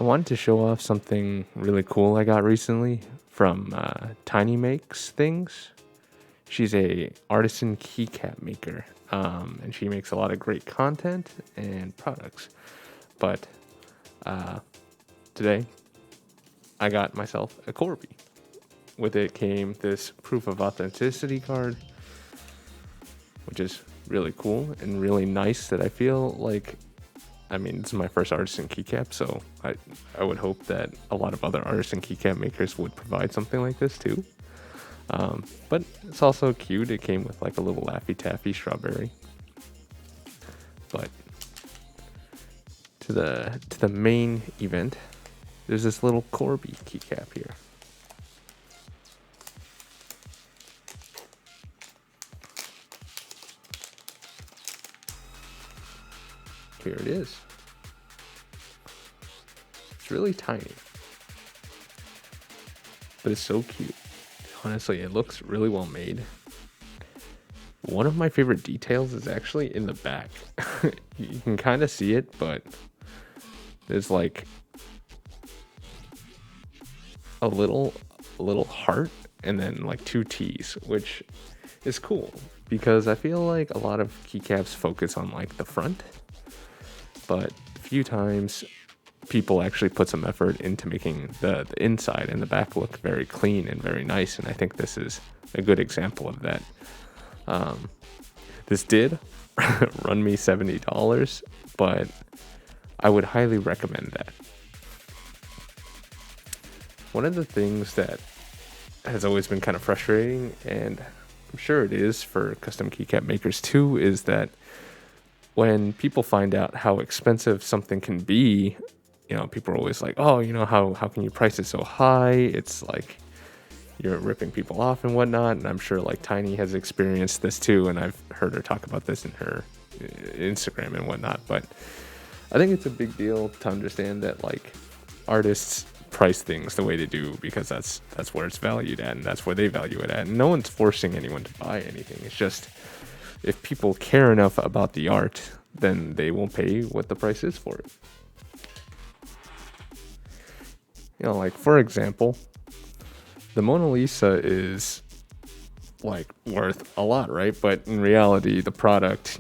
I wanted to show off something really cool I got recently from tinymakesthings. She's a artisan keycap maker, and she makes a lot of great content and products. But today, I got myself a Korby. With it came this proof of authenticity card, which is really cool and really nice. That I feel like, I mean, this is my first artisan keycap, so I would hope that a lot of other artisan keycap makers would provide something like this too. But it's also cute. It came with like a little Laffy Taffy strawberry. But to the main event, there's this little Korby keycap here. Here it is. It's really tiny, but it's so cute. Honestly, it looks really well made. One of my favorite details is actually in the back. You can kind of see it, but there's like a little heart and then like two T's, which is cool because I feel like a lot of keycaps focus on like the front, but a few times people actually put some effort into making the inside and the back look very clean and very nice, and I think this is a good example of that. This did run me $70, but I would highly recommend that. One of the things that has always been kind of frustrating, and I'm sure it is for custom keycap makers too, is that when people find out how expensive something can be, people are always like, oh, how can you price it so high? It's like you're ripping people off and whatnot. And I'm sure like Tiny has experienced this too, and I've heard her talk about this in her Instagram and whatnot. But I think it's a big deal to understand that like artists price things the way they do because that's where it's valued at, and that's where they value it at. And no one's forcing anyone to buy anything. It's just if people care enough about the art, then they will pay what the price is for it. Like for example, the Mona Lisa is like worth a lot, right? But in reality, the product,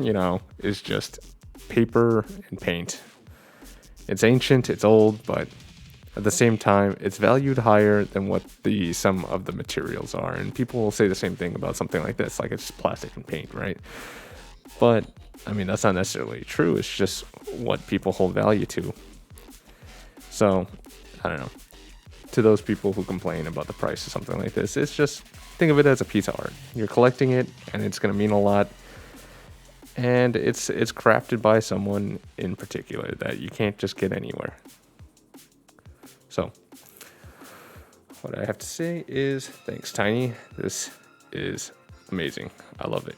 is just paper and paint. It's ancient, it's old, but at the same time, it's valued higher than what some of the materials are. And people will say the same thing about something like this, like it's plastic and paint, right? But I mean, that's not necessarily true. It's just what people hold value to. So, I don't know. To those people who complain about the price of something like this, it's just think of it as a piece of art. You're collecting it, and it's going to mean a lot. And it's crafted by someone in particular that you can't just get anywhere. So, what I have to say is thanks, Tiny. This is amazing. I love it.